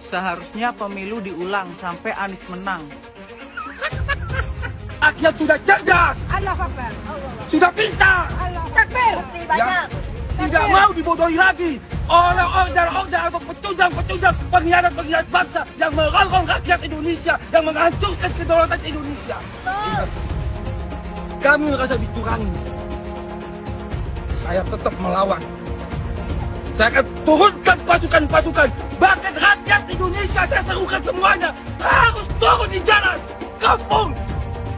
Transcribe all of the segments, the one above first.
Seharusnya pemilu diulang sampai Anies menang. Rakyat sudah cerdas, sudah pintar, ya, tidak mau dibodohi lagi oleh order-order atau pecundang-pecundang pengkhianat-pengkhianat bangsa yang merongrong rakyat Indonesia, yang menghancurkan kedaulatan Indonesia. Ingat, kami merasa dicurangi. Saya tetap melawan. Saya akan turunkan pasukan-pasukan, bahkan rakyat Indonesia saya serukan semuanya harus turun di jalan. Kampung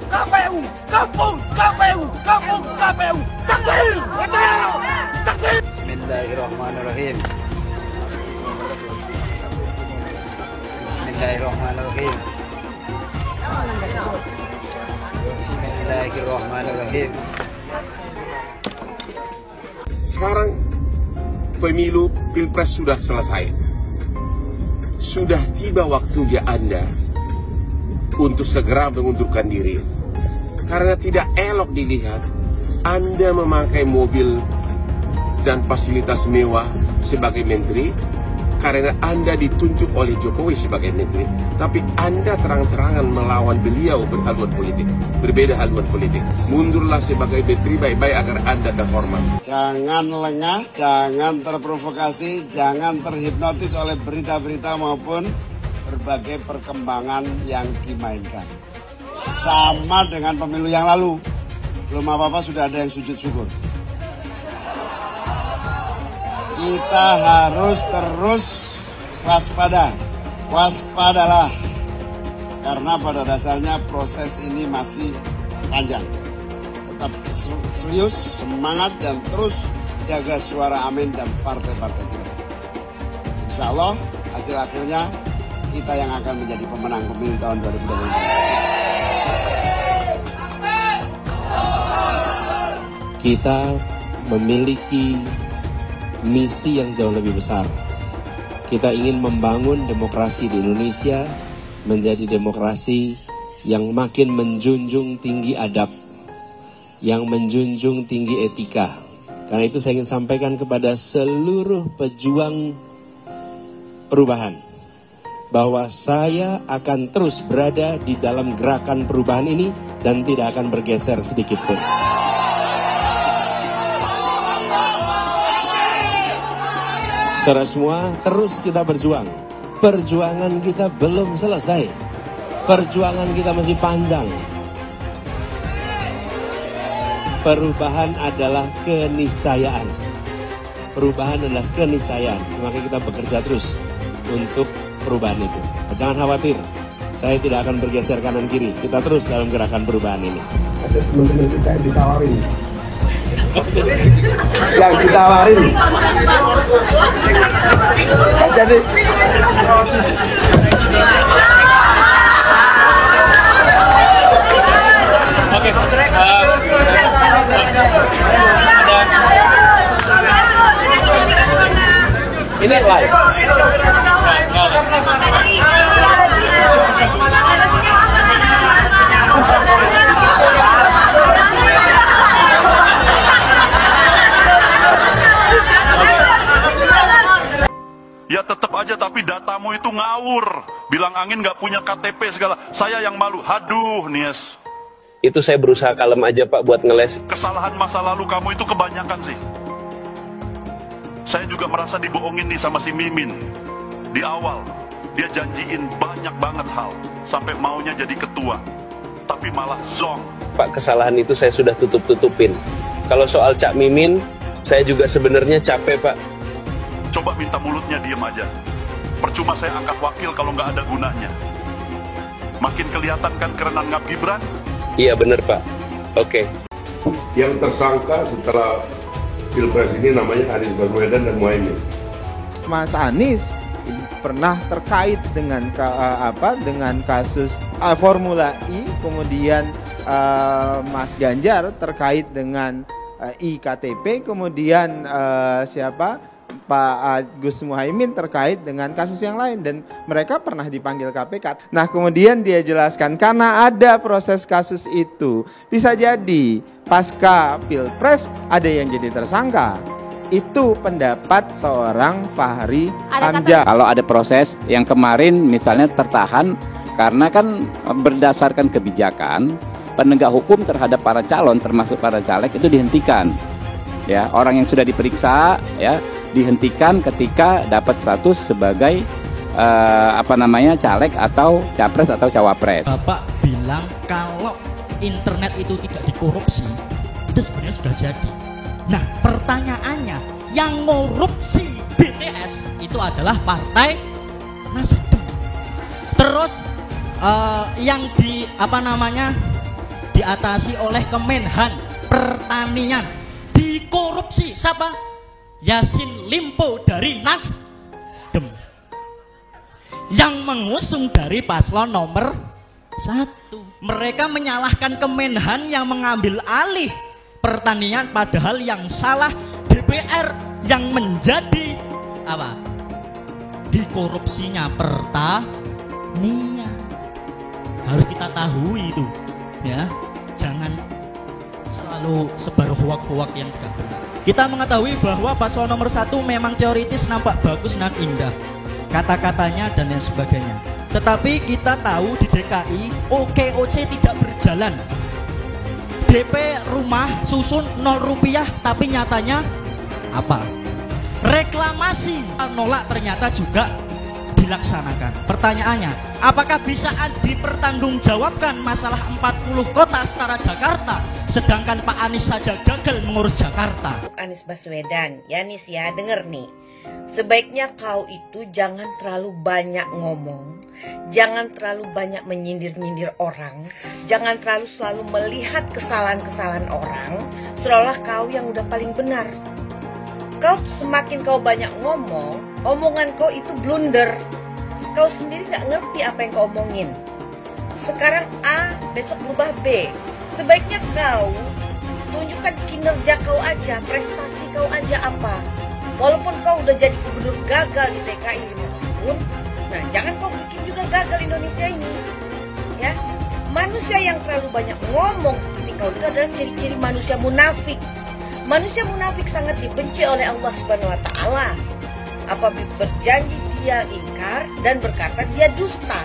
KPU, kampung KPU, kampung KPU. Takbir! Takbir! Bismillahirrahmanirrahim. Bismillahirrahmanirrahim. Bismillahirrahmanirrahim. Sekarang pemilu Pilpres sudah selesai. Sudah tiba waktunya Anda untuk segera mengundurkan diri. Karena tidak elok dilihat Anda memakai mobil dan fasilitas mewah sebagai menteri, karena Anda ditunjuk oleh Jokowi sebagai menteri, tapi Anda terang-terangan melawan beliau berhaluan politik, berbeda haluan politik. Mundurlah sebagai menteri baik-baik agar Anda terhormat. Jangan lengah, jangan terprovokasi, jangan terhipnotis oleh berita-berita maupun berbagai perkembangan yang dimainkan. Sama dengan pemilu yang lalu, belum apa-apa sudah ada yang sujud syukur. Kita harus terus waspada, waspadalah. Karena pada dasarnya proses ini masih panjang. Tetap serius, semangat, dan terus jaga suara Amin dan partai-partai kita. Insya Allah hasil akhirnya kita yang akan menjadi pemenang pemilu tahun 2024. Kita memiliki misi yang jauh lebih besar. Kita ingin membangun demokrasi di Indonesia menjadi demokrasi yang makin menjunjung tinggi adab, yang menjunjung tinggi etika. Karena itu saya ingin sampaikan kepada seluruh pejuang perubahan, bahwa saya akan terus berada di dalam gerakan perubahan ini dan tidak akan bergeser sedikit pun. Saudara semua, terus kita berjuang. Perjuangan kita belum selesai. Perjuangan kita masih panjang. Perubahan adalah keniscayaan. Perubahan adalah keniscayaan. Maka kita bekerja terus untuk perubahan itu. Jangan khawatir, saya tidak akan bergeser kanan kiri. Kita terus dalam gerakan perubahan ini. Ada teman-teman kita yang ditawarin. Yang ditawarin. Jadi oke. Ini live. Ya tetap aja, tapi datamu itu ngawur. Bilang Angin nggak punya KTP segala. Saya yang malu. Haduh, Nies. Itu saya berusaha kalem aja Pak buat ngeles. Kesalahan masa lalu kamu itu kebanyakan sih. Saya juga merasa dibohongin nih sama si Mimin. Di awal, dia janjiin banyak banget hal. Sampai maunya jadi ketua. Tapi malah zong. Pak, kesalahan itu saya sudah tutup-tutupin. Kalau soal Cak Mimin, saya juga sebenarnya capek Pak. Coba minta mulutnya diem aja. Percuma saya angkat wakil kalau nggak ada gunanya. Makin kelihatan kan kerenan Ngap Gibran? Iya bener Pak. Oke. Yang tersangka setelah Pilpres ini namanya Anies Baswedan dan Muhaimin. Mas Anies pernah terkait dengan dengan kasus Formula E, kemudian Mas Ganjar terkait dengan iktp, kemudian Pak Gus Muhaimin terkait dengan kasus yang lain, dan mereka pernah dipanggil KPK. Nah kemudian dia jelaskan karena ada proses kasus itu, bisa jadi pasca Pilpres ada yang jadi tersangka. Itu pendapat seorang Fahri Hamzah. Kalau ada proses yang kemarin misalnya tertahan karena kan berdasarkan kebijakan penegak hukum terhadap para calon termasuk para caleg itu dihentikan. Ya, orang yang sudah diperiksa ya dihentikan ketika dapat status sebagai caleg atau capres atau cawapres. Bapak bilang kalau internet itu tidak dikorupsi, itu sebenarnya sudah jadi. Nah, pertanyaannya, yang ngorupsi BTS itu adalah Partai Nasdem. Terus yang diatasi oleh Kemenhan Pertanian dikorupsi siapa? Yassin Limpo dari Nasdem. Yang mengusung dari paslon nomor 1. Mereka menyalahkan Kemenhan yang mengambil alih pertanian, padahal yang salah DPR yang menjadi dikorupsinya pertanian. Harus kita tahu itu ya, jangan selalu sebar hoak-hoak yang tidak benar. Kita mengetahui bahwa paslon nomor 1 memang teoritis nampak bagus dan indah, kata-katanya dan lain sebagainya. Tetapi kita tahu di DKI OKOC tidak berjalan. DP rumah susun 0 rupiah, tapi nyatanya apa? Reklamasi nolak ternyata juga dilaksanakan. Pertanyaannya, apakah bisa dipertanggungjawabkan masalah 40 kota setara Jakarta, sedangkan Pak Anies saja gagal mengurus Jakarta? Anies Baswedan, ya Anies ya, denger nih. Sebaiknya kau itu jangan terlalu banyak ngomong, jangan terlalu banyak menyindir-nyindir orang, jangan terlalu selalu melihat kesalahan-kesalahan orang, seolah kau yang udah paling benar. Semakin kau banyak ngomong, omongan kau itu blunder. Kau sendiri gak ngerti apa yang kau omongin. Sekarang A, besok berubah B. Sebaiknya kau tunjukkan kinerja kau aja, prestasi kau aja apa. Walaupun kau udah jadi gubernur gagal di DKI 5 tahun, nah jangan kau bikin juga gagal Indonesia ini. Ya, manusia yang terlalu banyak ngomong seperti kau itu adalah ciri-ciri manusia munafik. Manusia munafik sangat dibenci oleh Allah Subhanahu wa taala. Apabila berjanji dia ingkar dan berkata dia dusta.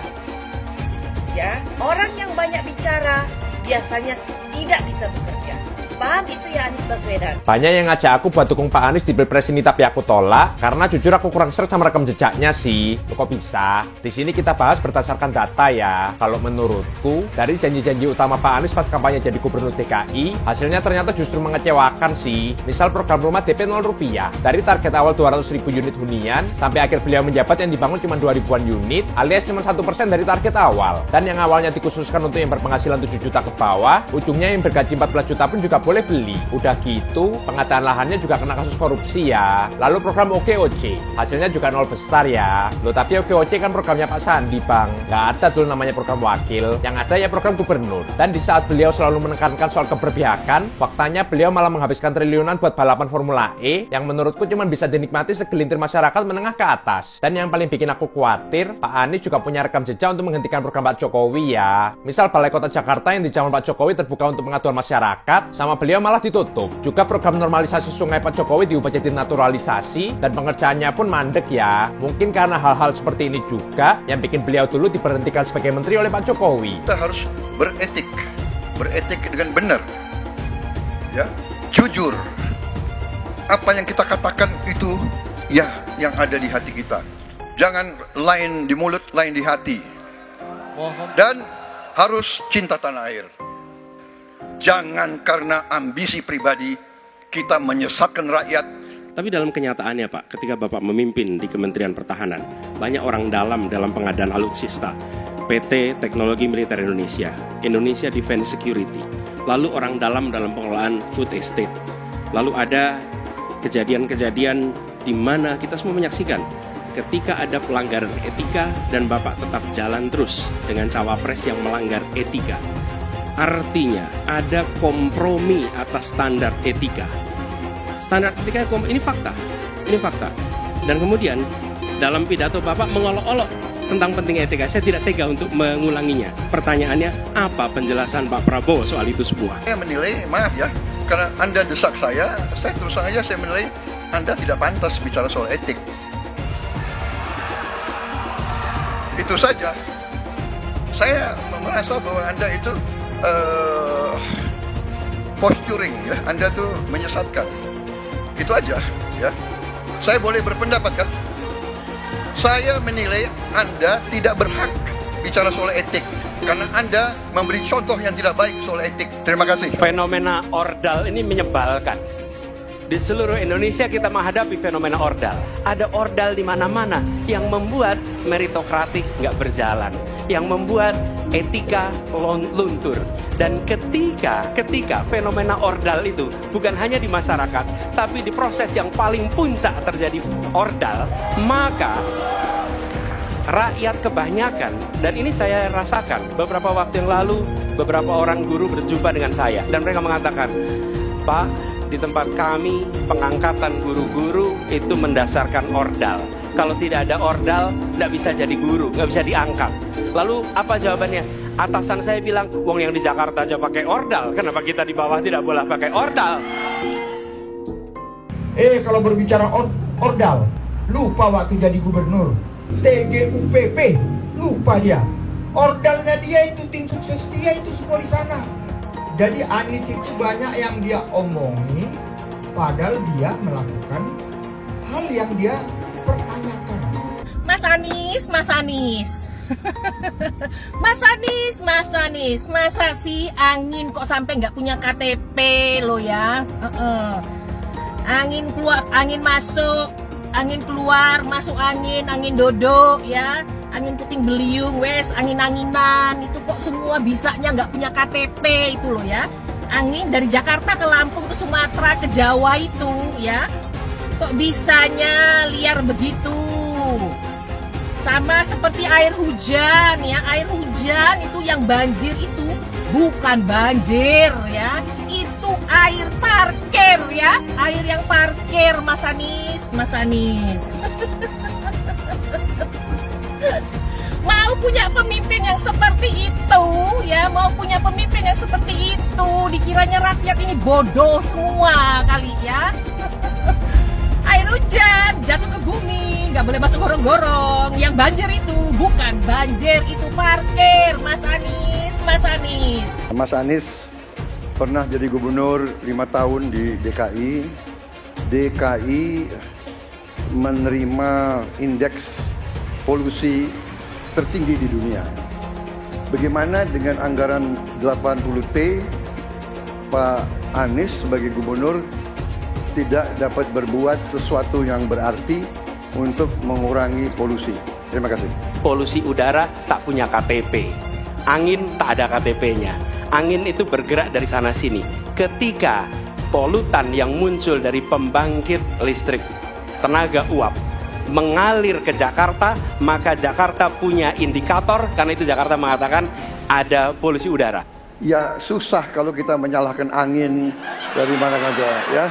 Ya, orang yang banyak bicara biasanya tidak bisa bekerja. Paham itu ya Anies Baswedan? Banyak yang ngajak aku buat dukung Pak Anies di Pilpres ini, tapi aku tolak karena jujur aku kurang seret sama rekam jejaknya sih. Kok bisa? Di sini kita bahas berdasarkan data ya. Kalau menurutku dari janji-janji utama Pak Anies pas kampanye jadi gubernur DKI, hasilnya ternyata justru mengecewakan sih. Misal program rumah DP 0 rupiah. Dari target awal 200.000 unit hunian sampai akhir beliau menjabat yang dibangun cuma 2.000-an unit, alias cuma 1% dari target awal. Dan yang awalnya dikhususkan untuk yang berpenghasilan 7 juta ke bawah, ujungnya yang bergaji 14 juta pun juga boleh beli. Udah gitu, pengadaan lahannya juga kena kasus korupsi ya. Lalu program OKOC, hasilnya juga 0 besar ya. Loh, tapi OKOC kan programnya Pak Sandi, Bang. Nggak ada tuh namanya program wakil. Yang ada ya program gubernur. Dan di saat beliau selalu menekankan soal keberpihakan, faktanya beliau malah menghabiskan triliunan buat balapan Formula E, yang menurutku cuma bisa dinikmati segelintir masyarakat menengah ke atas. Dan yang paling bikin aku khawatir, Pak Anies juga punya rekam jejak untuk menghentikan program Pak Jokowi ya. Misal Balai Kota Jakarta yang di zaman Pak Jokowi terbuka untuk pengaduan masyarakat, sama beliau malah ditutup. Juga program normalisasi sungai Pak Jokowi diubah jadi naturalisasi dan pengerjaannya pun mandek ya. Mungkin karena hal-hal seperti ini juga yang bikin beliau dulu diberhentikan sebagai menteri oleh Pak Jokowi. Kita harus beretik dengan benar, ya, jujur. Apa yang kita katakan itu ya yang ada di hati kita. Jangan lain di mulut, lain di hati. Dan harus cinta tanah air. Jangan karena ambisi pribadi kita menyesatkan rakyat. Tapi dalam kenyataannya Pak, ketika Bapak memimpin di Kementerian Pertahanan, banyak orang dalam pengadaan alutsista, PT Teknologi Militer Indonesia, Indonesia Defense Security, lalu orang dalam pengelolaan food estate. Lalu ada kejadian-kejadian di mana kita semua menyaksikan ketika ada pelanggaran etika dan Bapak tetap jalan terus dengan cawapres yang melanggar etika. Artinya ada kompromi atas standar etika. Standar etika ini fakta. Dan kemudian dalam pidato Bapak mengolok-olok tentang pentingnya etika. Saya tidak tega untuk mengulanginya. Pertanyaannya, apa penjelasan Pak Prabowo soal itu semua? Saya menilai, maaf ya, karena Anda desak saya terus saja saya menilai Anda tidak pantas bicara soal etik. Itu saja. Saya merasa bahwa Anda itu posturing, ya. Anda tuh menyesatkan. Itu aja, ya. Saya boleh berpendapat kan? Saya menilai Anda tidak berhak bicara soal etik karena Anda memberi contoh yang tidak baik soal etik. Terima kasih. Fenomena ordal ini menyebalkan. Di seluruh Indonesia kita menghadapi fenomena ordal. Ada ordal di mana-mana yang membuat meritokratik nggak berjalan, yang membuat etika luntur. Dan ketika fenomena ordal itu bukan hanya di masyarakat, tapi di proses yang paling puncak terjadi ordal, maka rakyat kebanyakan, dan ini saya rasakan beberapa waktu yang lalu, beberapa orang guru berjumpa dengan saya dan mereka mengatakan, Pak, di tempat kami pengangkatan guru-guru itu mendasarkan ordal. Kalau tidak ada ordal, nggak bisa jadi guru, nggak bisa diangkat. Lalu apa jawabannya? Atasan saya bilang, wong yang di Jakarta aja pakai ordal, kenapa kita di bawah tidak boleh pakai ordal? Kalau berbicara ordal, lupa waktu jadi gubernur. TGUPP, lupa dia. Ordalnya dia itu tim sukses dia itu semua di sana. Jadi Anies itu banyak yang dia omongin, padahal dia melakukan hal yang dia pertanyakan. Mas Anies. Mas Anies, masa sih angin kok sampai nggak punya KTP lo ya? Angin keluar, angin masuk, angin keluar, masuk angin dodo ya, angin puting beliung, wes angin-anginan itu kok semua bisanya nggak punya KTP itu loh ya. Angin dari Jakarta ke Lampung ke Sumatera ke Jawa itu ya, kok bisanya liar begitu. Sama seperti air hujan ya, air hujan itu yang banjir itu bukan banjir ya, itu air parkir ya, air yang parkir Mas Anies. Mau punya pemimpin yang seperti itu ya, mau punya pemimpin yang seperti itu, dikiranya rakyat ini bodoh semua kali ya. Air hujan jatuh ke bumi, nggak boleh masuk gorong-gorong. Yang banjir itu bukan banjir, itu parkir. Mas Anies. Mas Anies pernah jadi gubernur 5 tahun di DKI. DKI menerima indeks polusi tertinggi di dunia. Bagaimana dengan anggaran 80T, Pak Anies sebagai gubernur tidak dapat berbuat sesuatu yang berarti untuk mengurangi polusi. Terima kasih. Polusi udara tak punya KTP. Angin tak ada KTP-nya. Angin itu bergerak dari sana sini. Ketika polutan yang muncul dari pembangkit listrik tenaga uap mengalir ke Jakarta, maka Jakarta punya indikator, karena itu Jakarta mengatakan ada polusi udara. Ya susah kalau kita menyalahkan angin dari mana saja ya.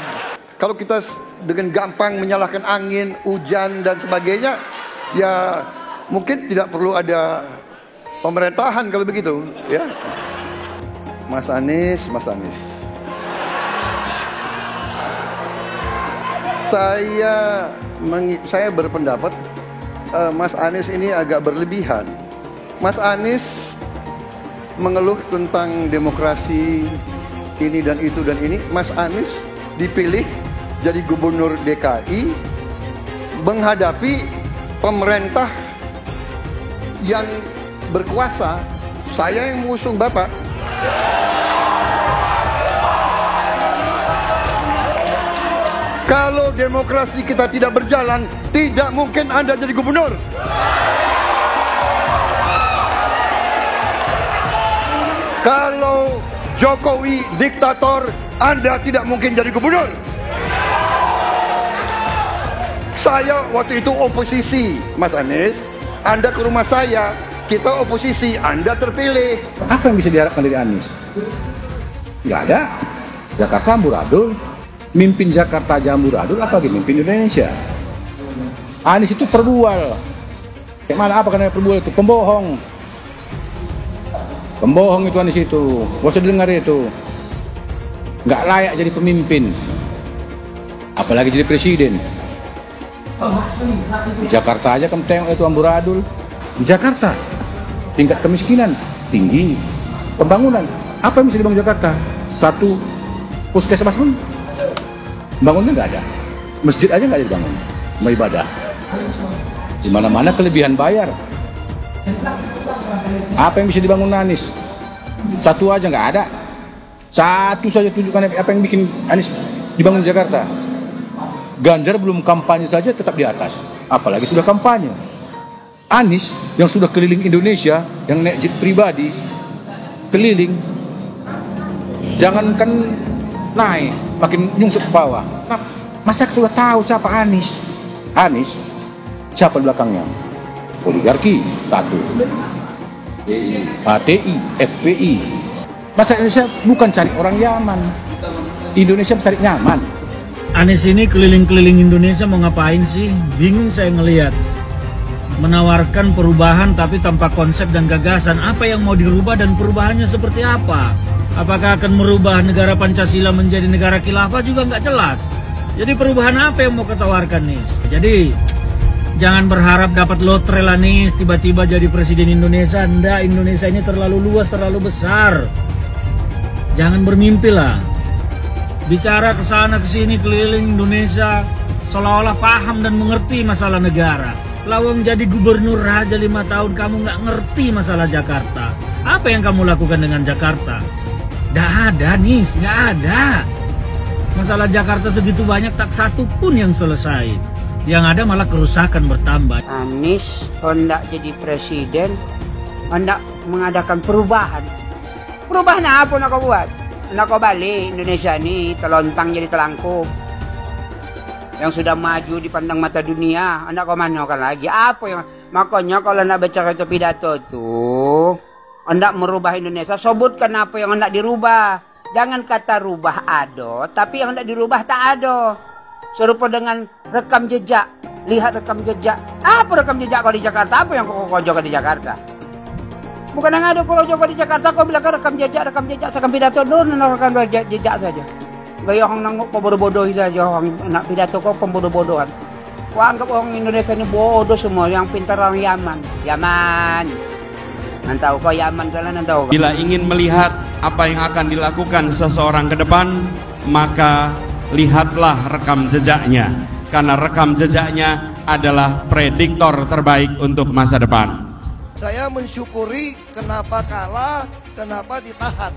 Kalau kita dengan gampang menyalahkan angin, hujan dan sebagainya, ya mungkin tidak perlu ada pemerintahan kalau begitu, ya. Mas Anies. Saya berpendapat Mas Anies ini agak berlebihan. Mas Anies mengeluh tentang demokrasi ini dan itu dan ini. Mas Anies dipilih jadi gubernur DKI menghadapi pemerintah yang berkuasa. Saya yang mengusung Bapak. Kalau demokrasi kita tidak berjalan, tidak mungkin Anda jadi gubernur. Kalau Jokowi diktator, Anda tidak mungkin jadi gubernur. Saya waktu itu oposisi, Mas Anies. Anda ke rumah saya, kita oposisi, Anda terpilih. Apa yang bisa diharapkan dari Anies? Nggak ada. Jakarta amburadul, mimpin Jakarta aja amburadul, apalagi mimpin Indonesia. Anies itu perbual. Kayak mana apa karena perbual itu? Pembohong. Pembohong itu Anies itu. Gak usah dengar itu. Nggak layak jadi pemimpin. apalagi jadi presiden. Di Jakarta aja kamu tengok itu amburadul. Di Jakarta tingkat kemiskinan tinggi, pembangunan apa yang bisa dibangun Jakarta? Satu puskesmas pun bangunnya nggak ada, masjid aja nggak ada dibangun, mau ibadah. Di mana-mana kelebihan bayar. Apa yang bisa dibangun Anies? Satu aja nggak ada. Satu saja tunjukkan apa yang bikin Anies dibangun di Jakarta. Ganjar belum kampanye saja tetap di atas, apalagi sudah kampanye. Anies yang sudah keliling Indonesia, yang naik jet pribadi, keliling, jangankan naik, makin nyungsep ke bawah. Nah, masyarakat sudah tahu siapa Anies. Anies, siapa di belakangnya? Oligarki, satu. HTI, FPI. Masyarakat Indonesia bukan cari orang Yaman. Indonesia cari nyaman. Anies ini keliling-keliling Indonesia mau ngapain sih? Bingung saya ngelihat. Menawarkan perubahan tapi tanpa konsep dan gagasan. Apa yang mau dirubah dan perubahannya seperti apa? Apakah akan merubah negara Pancasila menjadi negara khilafah juga nggak jelas. Jadi perubahan apa yang mau ketawarkan nih? Jadi jangan berharap dapat lotre lah nih tiba-tiba jadi presiden Indonesia. Nggak, Indonesia ini terlalu luas, terlalu besar. Jangan bermimpi lah. Bicara ke sana ke sini keliling Indonesia seolah-olah paham dan mengerti masalah negara. Lawang jadi gubernur aja 5 tahun kamu nggak ngerti masalah Jakarta. Apa yang kamu lakukan dengan Jakarta? Nggak ada nih, nggak ada. Masalah Jakarta segitu banyak tak satu pun yang selesai. Yang ada malah kerusakan bertambah. Anies hendak jadi presiden, hendak mengadakan perubahan. Perubahan apa nak kau buat? Nak kau balik Indonesia ni telontang jadi telangkup. Yang sudah maju dipandang mata dunia, hendak kau manakan lagi? Apa yang makanya kalau nak baca itu pidato tu, hendak merubah Indonesia, sebutkan apa yang hendak dirubah. Jangan kata rubah ada, tapi yang hendak dirubah tak ada. Serupa dengan rekam jejak. Lihat rekam jejak. Apa rekam jejak kau di Jakarta? Apa yang kau jaga di Jakarta? Bukan yang ada kalau jaga di Jakarta kau bilang rekam jejak, sekarang pidato dulu rekam jejak saja. Gaya orang nangkuk kau bodoh-bodoh saja, orang nak pidato kau pembodoh-bodohan. Kau anggap orang Indonesia ini bodoh semua, yang pintar orang Yaman. Yaman. Nantau kau Yaman kalian nantau. Bila ingin melihat apa yang akan dilakukan seseorang ke depan, maka lihatlah rekam jejaknya. Karena rekam jejaknya adalah prediktor terbaik untuk masa depan. Saya mensyukuri kenapa kalah, kenapa ditahan.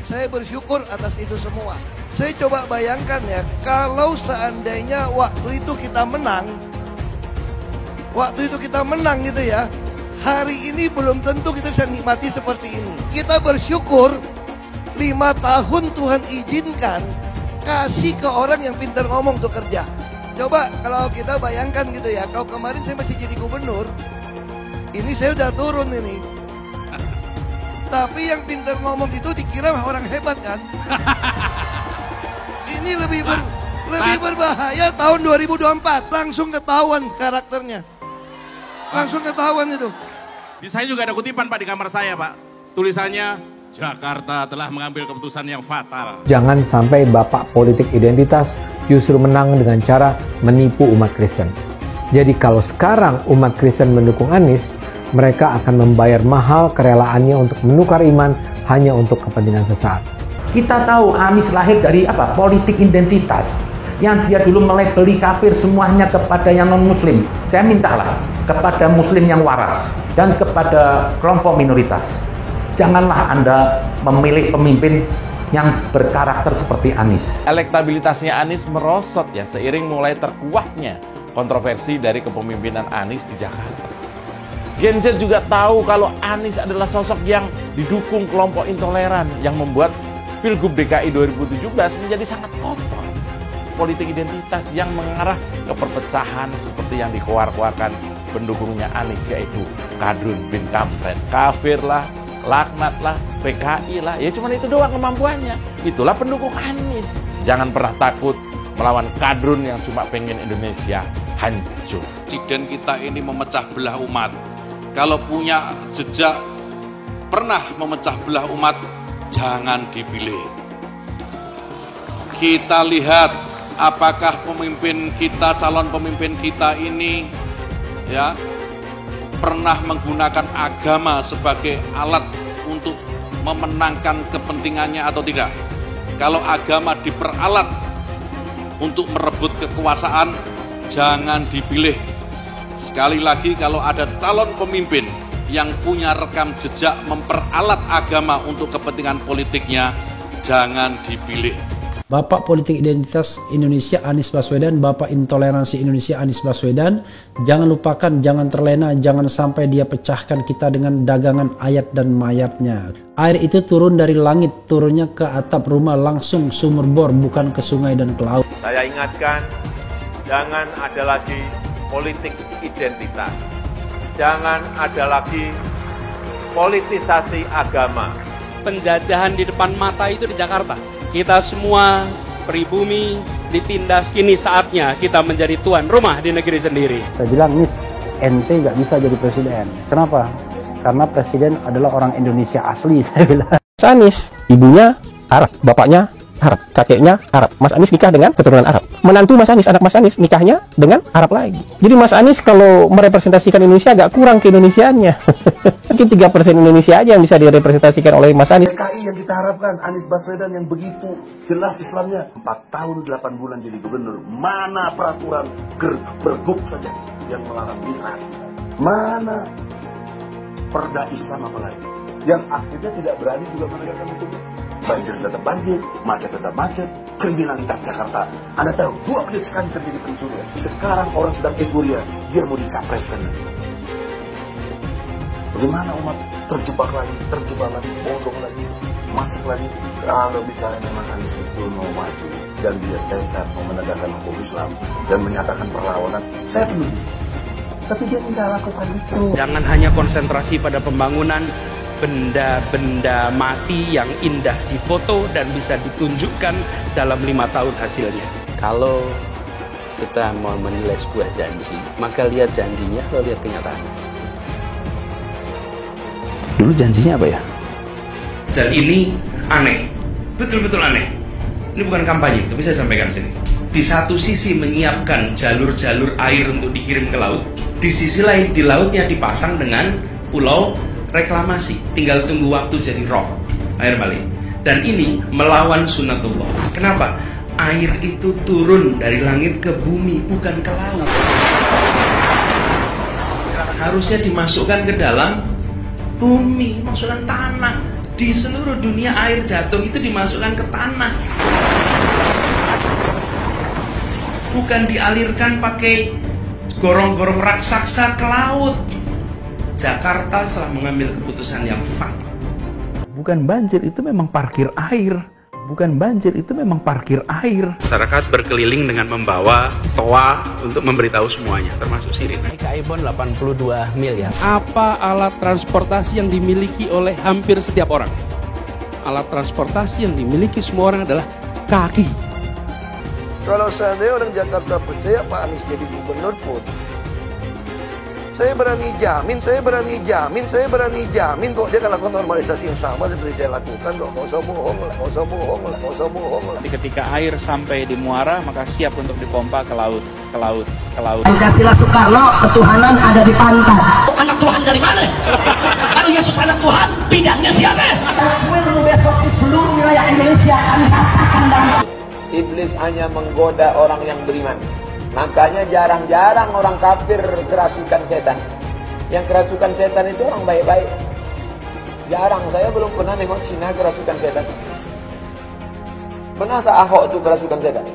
Saya bersyukur atas itu semua. Saya coba bayangkan ya, kalau seandainya waktu itu kita menang gitu ya, hari ini belum tentu kita bisa nikmati seperti ini. Kita bersyukur 5 tahun Tuhan izinkan kasih ke orang yang pintar ngomong untuk kerja. Coba kalau kita bayangkan gitu ya, kalau kemarin saya masih jadi gubernur, ini saya udah turun ini. Tapi yang pintar ngomong itu dikira orang hebat kan? Ini lebih berbahaya tahun 2024. Langsung ketahuan karakternya. Langsung ketahuan itu. Di saya juga ada kutipan Pak di kamar saya Pak. Tulisannya, Jakarta telah mengambil keputusan yang fatal. Jangan sampai bapak politik identitas justru menang dengan cara menipu umat Kristen. Jadi kalau sekarang umat Kristen mendukung Anies, mereka akan membayar mahal kerelaannya untuk menukar iman hanya untuk kepentingan sesaat. Kita tahu Anies lahir dari apa? Politik identitas. Yang dia dulu melabeli kafir semuanya kepada yang non-muslim. Saya mintalah kepada muslim yang waras dan kepada kelompok minoritas. Janganlah Anda memilih pemimpin yang berkarakter seperti Anies. Elektabilitasnya Anies merosot ya seiring mulai terkuaknya kontroversi dari kepemimpinan Anies di Jakarta. Gen Z juga tahu kalau Anies adalah sosok yang didukung kelompok intoleran yang membuat Pilgub DKI 2017 menjadi sangat kotor. Politik identitas yang mengarah ke perpecahan seperti yang dikeluarkan pendukungnya Anies, yaitu Kadrun bin Kampret. Kafir lah, laknat lah, PKI lah, ya cuman itu doang kemampuannya. Itulah pendukung Anies. Jangan pernah takut melawan Kadrun yang cuma pengen Indonesia hancur. Presiden kita ini memecah belah umat. Kalau punya jejak pernah memecah belah umat, jangan dipilih. Kita lihat apakah pemimpin kita, calon pemimpin kita ini ya pernah menggunakan agama sebagai alat untuk memenangkan kepentingannya atau tidak. Kalau agama diperalat untuk merebut kekuasaan, jangan dipilih. Sekali lagi, kalau ada calon pemimpin yang punya rekam jejak memperalat agama untuk kepentingan politiknya, jangan dipilih. Bapak Politik Identitas Indonesia Anies Baswedan, Bapak Intoleransi Indonesia Anies Baswedan, jangan lupakan, jangan terlena, jangan sampai dia pecahkan kita dengan dagangan ayat dan mayatnya. Air itu turun dari langit, turunnya ke atap rumah langsung sumur bor, bukan ke sungai dan ke laut. Saya ingatkan, jangan ada lagi politik identitas. Jangan ada lagi politisasi agama. Penjajahan di depan mata itu di Jakarta. Kita semua pribumi ditindas, kini saatnya kita menjadi tuan rumah di negeri sendiri. Saya bilang, Nis, ente nggak bisa jadi presiden. Kenapa? Karena presiden adalah orang Indonesia asli, saya bilang. Anies, ibunya Arab, bapaknya Arab, kakeknya Arab. Mas Anies nikah dengan keturunan Arab. Menantu Mas Anies, anak Mas Anies nikahnya dengan Arab lagi. Jadi Mas Anies kalau merepresentasikan Indonesia agak kurang ke-Indonesiaannya. Mungkin 3% Indonesia aja yang bisa direpresentasikan oleh Mas Anies. PKI yang kita harapkan, Anies Baswedan yang begitu jelas Islamnya, 4 tahun 8 bulan jadi gubernur. Mana peraturan pergub saja yang melarang miras? Mana perda Islam apalagi? Yang akhirnya tidak berani juga menegakkan hukum. Banjir tetap banjir, macet tetap macet, kriminalitas Jakarta. Anda tahu, 2 menit sekali terjadi pencurian. Sekarang orang sedang euforia, dia mau dicapreskan. Bagaimana umat terjebak lagi, bodoh lagi, masuk lagi. Kalau misalnya memang Anies itu mau maju dan dia tekad mau menegakkan hukum Islam dan menyatakan perlawanan, saya penuh. Tapi dia tidak lakukan itu. Jangan hanya konsentrasi pada pembangunan benda-benda mati yang indah difoto dan bisa ditunjukkan dalam 5 tahun hasilnya. Kalau kita mau menilai sebuah janji, maka lihat janjinya atau lihat kenyataannya. Dulu janjinya apa ya? Dan ini aneh, betul-betul aneh. Ini bukan kampanye, tapi saya sampaikan sini. Di satu sisi menyiapkan jalur-jalur air untuk dikirim ke laut, di sisi lain di lautnya dipasang dengan pulau reklamasi, tinggal tunggu waktu jadi rob, air balik. Dan ini melawan sunatullah. Kenapa? Air itu turun dari langit ke bumi, bukan ke laut. Harusnya dimasukkan ke dalam bumi, masukkan tanah. Di seluruh dunia air jatuh itu dimasukkan ke tanah, bukan dialirkan pakai gorong-gorong raksasa ke laut. Jakarta telah mengambil keputusan yang fatal. Bukan banjir, itu memang parkir air. Bukan banjir, itu memang parkir air. Masyarakat berkeliling dengan membawa toa untuk memberitahu semuanya, termasuk sirine. Ibon 82 miliar. Apa alat transportasi yang dimiliki oleh hampir setiap orang? Alat transportasi yang dimiliki semua orang adalah kaki. Kalau seandainya orang Jakarta percaya Pak Anies jadi gubernur pun, saya berani jamin kok dia akan lakukan normalisasi yang sama seperti saya lakukan kok. Nggak usah bohong lah. Ketika air sampai di muara, maka siap untuk dipompa ke laut. Pancasila Soekarno, ketuhanan ada di pantai. Anak Tuhan dari mana? Kalau Yesus anak Tuhan, bidangnya siapa? Besok di seluruh wilayah Indonesia kami katakan dalam. Iblis hanya menggoda orang yang beriman. Makanya jarang-jarang orang kafir kerasukan setan. Yang kerasukan setan itu orang baik-baik. Jarang, saya belum pernah nengok Cina kerasukan setan. Pernahkah Ahok itu kerasukan setan?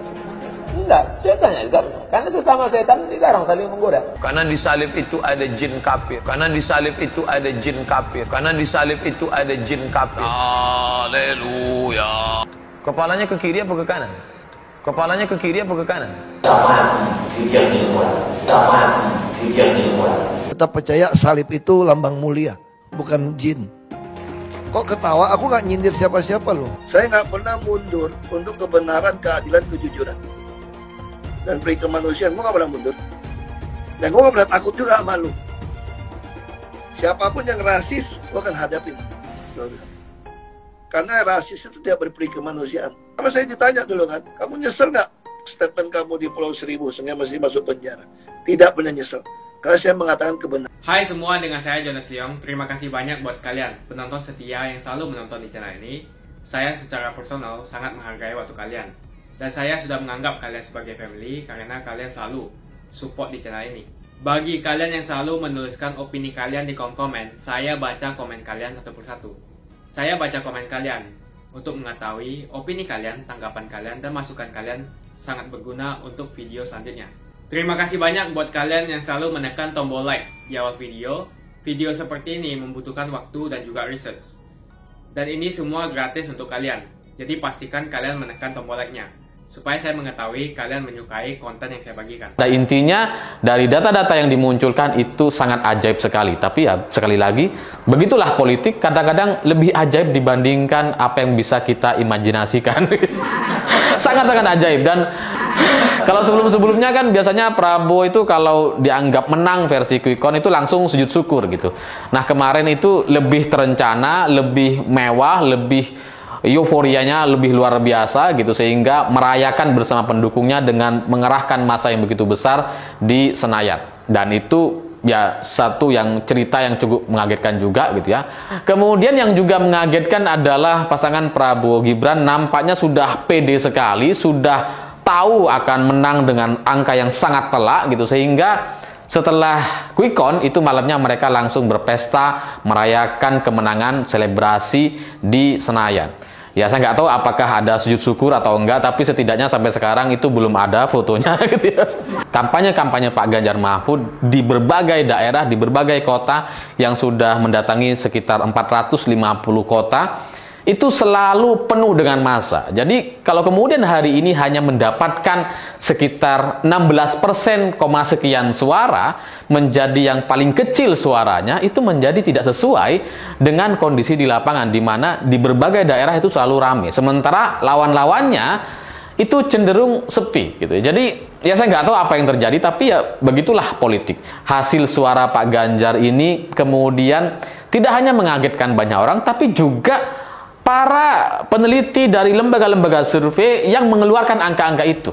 Enggak, setannya juga. Karena sesama setan jarang saling menggoda. Karena di salib itu ada jin kafir. Haleluya. Kepalanya ke kiri apa ke kanan? Tetap percaya salib itu lambang mulia, bukan jin. Kok ketawa? Aku nggak nyindir siapa-siapa loh. Saya nggak pernah mundur untuk kebenaran, keadilan, kejujuran dan peri kemanusiaan. Gue nggak pernah mundur. Dan gue nggak pernah takut juga sama lu. Siapapun yang rasis, gue akan hadapin. Karena rasis itu tidak berperi kemanusiaan. Karena saya ditanya dulu kan, kamu nyesel nggak statement kamu di Pulau Seribu sehingga mesti masuk penjara. Tidak pernah nyesel. Karena saya mengatakan kebenaran. Hai semua, dengan saya Jonas Leong. Terima kasih banyak buat kalian penonton setia yang selalu menonton di channel ini. Saya secara personal sangat menghargai waktu kalian. Dan saya sudah menganggap kalian sebagai family karena kalian selalu support di channel ini. Bagi kalian yang selalu menuliskan opini kalian di kolom komen, saya baca komen kalian satu persatu. Saya baca komen kalian untuk mengetahui opini kalian, tanggapan kalian, dan masukan kalian sangat berguna untuk video selanjutnya. Terima kasih banyak buat kalian yang selalu menekan tombol like di awal video. Video seperti ini membutuhkan waktu dan juga research. Dan ini semua gratis untuk kalian. Jadi pastikan kalian menekan tombol like-nya supaya saya mengetahui kalian menyukai konten yang saya bagikan. Nah, intinya dari data-data yang dimunculkan itu sangat ajaib sekali. Tapi ya sekali lagi, begitulah politik, kadang-kadang lebih ajaib dibandingkan apa yang bisa kita imajinasikan. Sangat-sangat ajaib. Dan kalau sebelum-sebelumnya kan biasanya Prabowo itu kalau dianggap menang versi quick count itu langsung sujud syukur gitu. Nah, kemarin itu lebih terencana, lebih mewah, lebih euforianya lebih luar biasa gitu, sehingga merayakan bersama pendukungnya dengan mengerahkan massa yang begitu besar di Senayan. Dan itu ya satu yang cerita yang cukup mengagetkan juga gitu ya. Kemudian yang juga mengagetkan adalah pasangan Prabowo Gibran nampaknya sudah pede sekali, sudah tahu akan menang dengan angka yang sangat telak gitu, sehingga setelah quick count itu malamnya mereka langsung berpesta merayakan kemenangan, selebrasi di Senayan. Ya, saya nggak tahu apakah ada sujud syukur atau enggak, tapi setidaknya sampai sekarang itu belum ada fotonya gitu ya. Kampanye-kampanye Pak Ganjar Mahfud di berbagai daerah, di berbagai kota yang sudah mendatangi sekitar 450 kota, itu selalu penuh dengan massa. Jadi kalau kemudian hari ini hanya mendapatkan sekitar 16% sekian suara, menjadi yang paling kecil suaranya, itu menjadi tidak sesuai dengan kondisi di lapangan, di mana di berbagai daerah itu selalu ramai. Sementara lawan-lawannya itu cenderung sepi gitu. Jadi ya saya nggak tahu apa yang terjadi, tapi ya begitulah politik. Hasil suara Pak Ganjar ini kemudian tidak hanya mengagetkan banyak orang, tapi juga para peneliti dari lembaga-lembaga survei yang mengeluarkan angka-angka itu.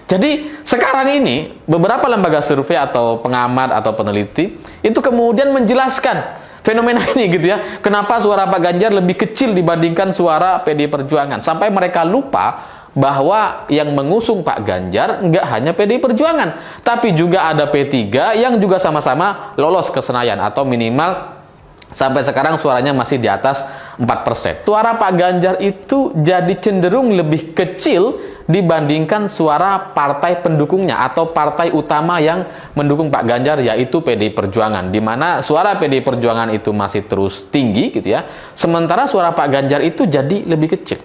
Jadi sekarang ini beberapa lembaga survei atau pengamat atau peneliti itu kemudian menjelaskan fenomena ini gitu ya. Kenapa suara Pak Ganjar lebih kecil dibandingkan suara PDI Perjuangan. Sampai mereka lupa bahwa yang mengusung Pak Ganjar nggak hanya PDI Perjuangan, tapi juga ada P3 yang juga sama-sama lolos ke Senayan, atau minimal sampai sekarang suaranya masih di atas 4%. Suara Pak Ganjar itu jadi cenderung lebih kecil dibandingkan suara partai pendukungnya atau partai utama yang mendukung Pak Ganjar, yaitu PDI Perjuangan, di mana suara PDI Perjuangan itu masih terus tinggi gitu ya. Sementara suara Pak Ganjar itu jadi lebih kecil.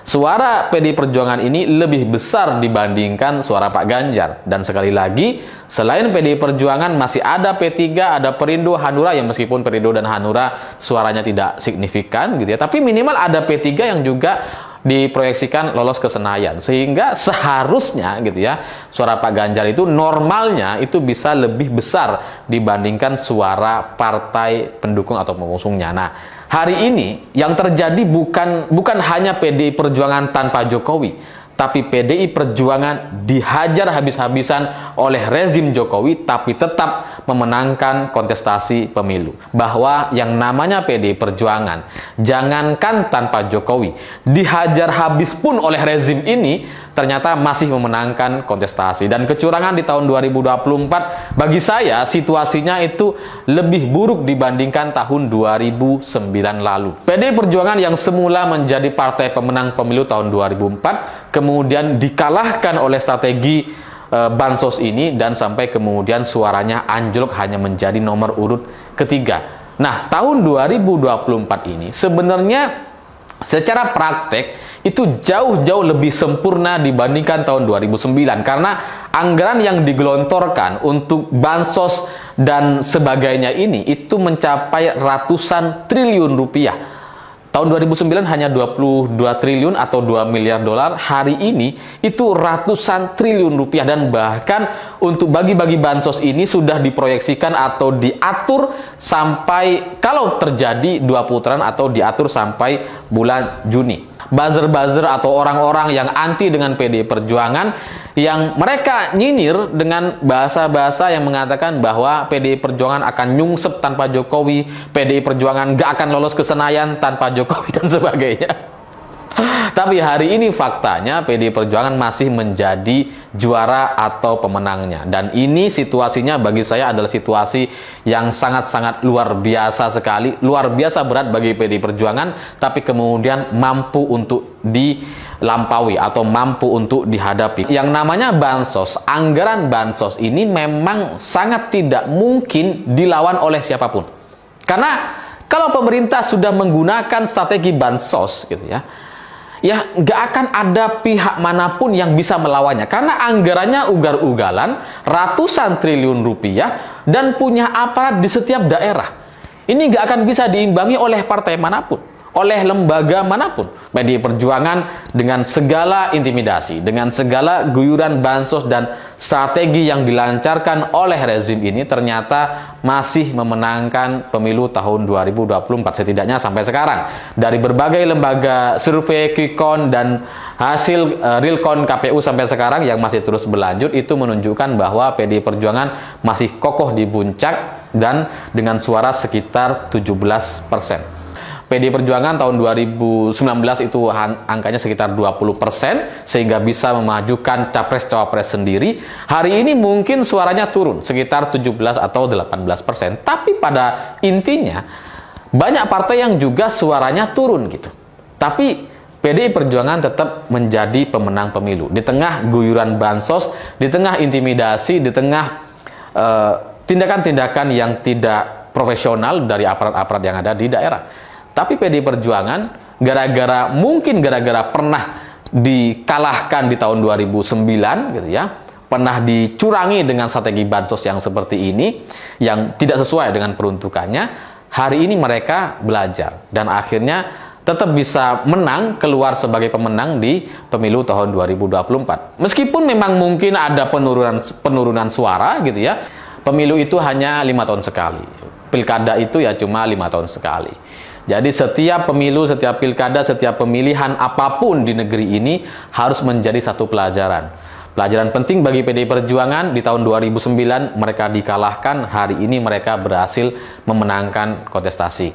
Suara PDI Perjuangan ini lebih besar dibandingkan suara Pak Ganjar. Dan sekali lagi, selain PDI Perjuangan masih ada P3, ada Perindo, Hanura, yang meskipun Perindo dan Hanura suaranya tidak signifikan gitu ya, tapi minimal ada P3 yang juga diproyeksikan lolos ke Senayan. Sehingga seharusnya gitu ya, suara Pak Ganjar itu normalnya itu bisa lebih besar dibandingkan suara partai pendukung atau pengusungnya. Nah, hari ini yang terjadi bukan hanya PDI Perjuangan tanpa Jokowi, tapi PDI Perjuangan dihajar habis-habisan oleh rezim Jokowi, tapi tetap memenangkan kontestasi pemilu. Bahwa yang namanya PDI Perjuangan, jangankan tanpa Jokowi, dihajar habis pun oleh rezim ini, ternyata masih memenangkan kontestasi. Dan kecurangan di tahun 2024, bagi saya situasinya itu lebih buruk dibandingkan tahun 2009 lalu. PDI Perjuangan yang semula menjadi partai pemenang pemilu tahun 2004, kemudian dikalahkan oleh strategi bansos ini, dan sampai kemudian suaranya anjlok hanya menjadi nomor urut ketiga. Nah, tahun 2024 ini sebenarnya secara praktek itu jauh-jauh lebih sempurna dibandingkan tahun 2009, karena anggaran yang digelontorkan untuk bansos dan sebagainya ini itu mencapai ratusan triliun rupiah. Tahun 2009 hanya 22 triliun atau 2 miliar dolar. Hari ini itu ratusan triliun rupiah, dan bahkan untuk bagi-bagi bansos ini sudah diproyeksikan atau diatur sampai kalau terjadi 2 putaran atau diatur sampai bulan Juni. buzzer-buzzer atau orang-orang yang anti dengan PDI Perjuangan, yang mereka nyinyir dengan bahasa-bahasa yang mengatakan bahwa PDI Perjuangan akan nyungsep tanpa Jokowi, PDI Perjuangan gak akan lolos ke Senayan tanpa Jokowi dan sebagainya. Tapi hari ini faktanya PDI Perjuangan masih menjadi juara atau pemenangnya. Dan ini situasinya bagi saya adalah situasi yang sangat-sangat luar biasa sekali. Luar biasa berat bagi PDI Perjuangan, tapi kemudian mampu untuk dilampaui atau mampu untuk dihadapi. Yang namanya bansos, anggaran bansos ini memang sangat tidak mungkin dilawan oleh siapapun. Karena kalau pemerintah sudah menggunakan strategi bansos gitu ya nggak akan ada pihak manapun yang bisa melawannya, karena anggarannya ugal-ugalan, ratusan triliun rupiah, dan punya aparat di setiap daerah. Ini nggak akan bisa diimbangi oleh partai manapun, oleh lembaga manapun. PDI Perjuangan dengan segala intimidasi, dengan segala guyuran bansos dan strategi yang dilancarkan oleh rezim ini ternyata masih memenangkan pemilu tahun 2024 setidaknya sampai sekarang. Dari berbagai lembaga survei, Quickcount, dan hasil Realcon KPU sampai sekarang yang masih terus berlanjut itu menunjukkan bahwa PDI Perjuangan masih kokoh di puncak dan dengan suara sekitar 17%. PDI Perjuangan tahun 2019 itu angkanya sekitar 20%, sehingga bisa memajukan capres-cawapres sendiri. Hari ini mungkin suaranya turun sekitar 17 atau 18%. Tapi pada intinya banyak partai yang juga suaranya turun gitu. Tapi PDI Perjuangan tetap menjadi pemenang pemilu. Di tengah guyuran bansos, di tengah intimidasi, di tengah tindakan-tindakan yang tidak profesional dari aparat-aparat yang ada di daerah. Tapi PDI Perjuangan mungkin gara-gara pernah dikalahkan di tahun 2009 gitu ya, pernah dicurangi dengan strategi bansos yang seperti ini yang tidak sesuai dengan peruntukannya, hari ini mereka belajar dan akhirnya tetap bisa menang, keluar sebagai pemenang di pemilu tahun 2024. Meskipun memang mungkin ada penurunan suara gitu ya. Pemilu itu hanya 5 tahun sekali. Pilkada itu ya cuma 5 tahun sekali. Jadi setiap pemilu, setiap pilkada, setiap pemilihan apapun di negeri ini harus menjadi satu pelajaran. Pelajaran penting bagi PDI Perjuangan. Di tahun 2009 mereka dikalahkan, hari ini mereka berhasil memenangkan kontestasi.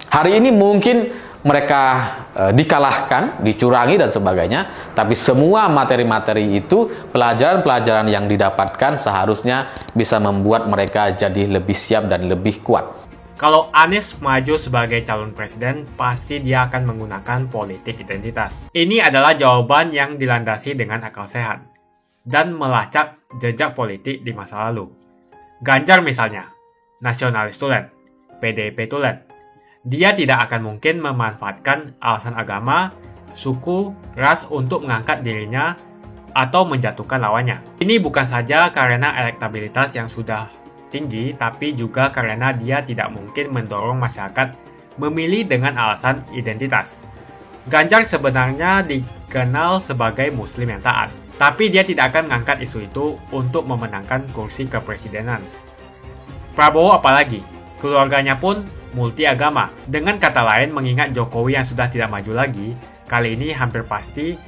Hari ini mungkin mereka dikalahkan, dicurangi dan sebagainya, tapi semua materi-materi itu, pelajaran-pelajaran yang didapatkan seharusnya bisa membuat mereka jadi lebih siap dan lebih kuat. Kalau Anies maju sebagai calon presiden, pasti dia akan menggunakan politik identitas. Ini adalah jawaban yang dilandasi dengan akal sehat dan melacak jejak politik di masa lalu. Ganjar misalnya, nasionalis tulen, PDIP tulen. Dia tidak akan mungkin memanfaatkan alasan agama, suku, ras untuk mengangkat dirinya atau menjatuhkan lawannya. Ini bukan saja karena elektabilitas yang sudah tinggi, tapi juga karena dia tidak mungkin mendorong masyarakat memilih dengan alasan identitas. Ganjar sebenarnya dikenal sebagai muslim yang taat, tapi dia tidak akan mengangkat isu itu untuk memenangkan kursi kepresidenan. Prabowo apalagi, keluarganya pun multi agama. Dengan kata lain, mengingat Jokowi yang sudah tidak maju lagi, kali ini hampir pasti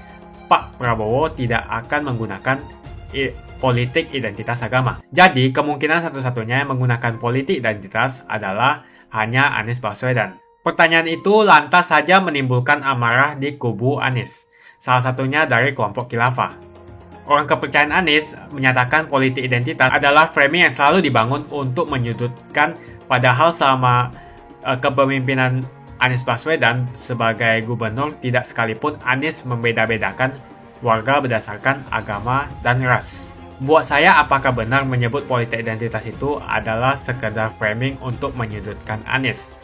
Pak Prabowo tidak akan menggunakan politik identitas agama. Jadi, kemungkinan satu-satunya yang menggunakan politik identitas adalah hanya Anies Baswedan. Pertanyaan itu lantas saja menimbulkan amarah di kubu Anies, salah satunya dari kelompok khilafah. Orang kepercayaan Anies menyatakan politik identitas adalah framing yang selalu dibangun untuk menyudutkan, padahal selama kepemimpinan Anies Baswedan sebagai gubernur tidak sekalipun Anies membeda-bedakan warga berdasarkan agama dan ras. Buat saya, apakah benar menyebut politik identitas itu adalah sekedar framing untuk menyudutkan Anies?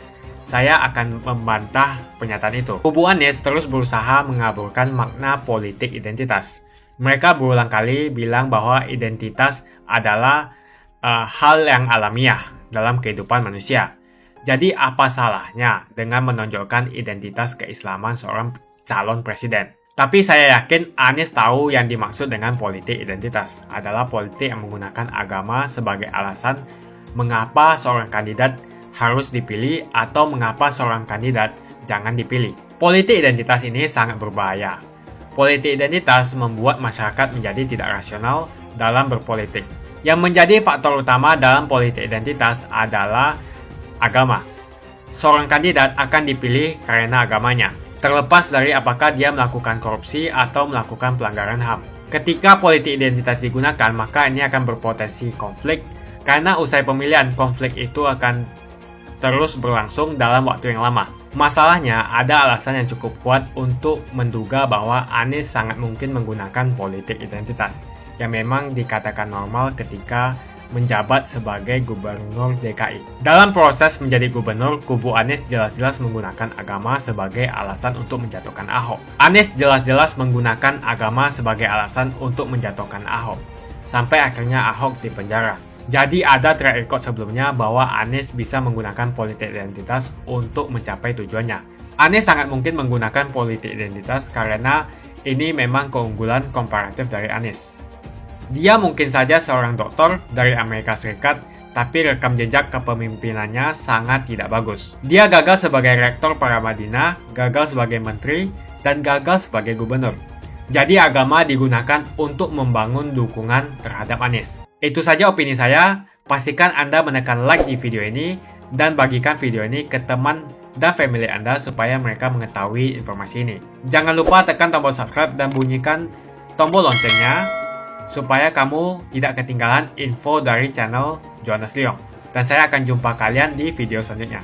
Saya akan membantah pernyataan itu. Kubu Anies terus berusaha mengaburkan makna politik identitas. Mereka berulang kali bilang bahwa identitas adalah hal yang alamiah dalam kehidupan manusia. Jadi apa salahnya dengan menonjolkan identitas keislaman seorang calon presiden? Tapi saya yakin Anies tahu yang dimaksud dengan politik identitas adalah politik yang menggunakan agama sebagai alasan mengapa seorang kandidat harus dipilih atau mengapa seorang kandidat jangan dipilih. Politik identitas ini sangat berbahaya. Politik identitas membuat masyarakat menjadi tidak rasional dalam berpolitik. Yang menjadi faktor utama dalam politik identitas adalah agama. Seorang kandidat akan dipilih karena agamanya, terlepas dari apakah dia melakukan korupsi atau melakukan pelanggaran HAM. Ketika politik identitas digunakan, maka ini akan berpotensi konflik, karena usai pemilihan, konflik itu akan terus berlangsung dalam waktu yang lama. Masalahnya, ada alasan yang cukup kuat untuk menduga bahwa Anies sangat mungkin menggunakan politik identitas, yang memang dikatakan normal ketika menjabat sebagai gubernur DKI. Dalam proses menjadi gubernur, kubu Anies jelas-jelas menggunakan agama sebagai alasan untuk menjatuhkan Ahok. Anies jelas-jelas menggunakan agama sebagai alasan untuk menjatuhkan Ahok, sampai akhirnya Ahok dipenjara. Jadi ada track record sebelumnya bahwa Anies bisa menggunakan politik identitas untuk mencapai tujuannya. Anies sangat mungkin menggunakan politik identitas karena ini memang keunggulan komparatif dari Anies. Dia mungkin saja seorang doktor dari Amerika Serikat, tapi rekam jejak kepemimpinannya sangat tidak bagus. Dia gagal sebagai rektor Paramadina, gagal sebagai menteri, dan gagal sebagai gubernur. Jadi agama digunakan untuk membangun dukungan terhadap Anies. Itu saja opini saya. Pastikan Anda menekan like di video ini dan bagikan video ini ke teman dan family Anda supaya mereka mengetahui informasi ini. Jangan lupa tekan tombol subscribe dan bunyikan tombol loncengnya supaya kamu tidak ketinggalan info dari channel Jonas Leong. Dan saya akan jumpa kalian di video selanjutnya.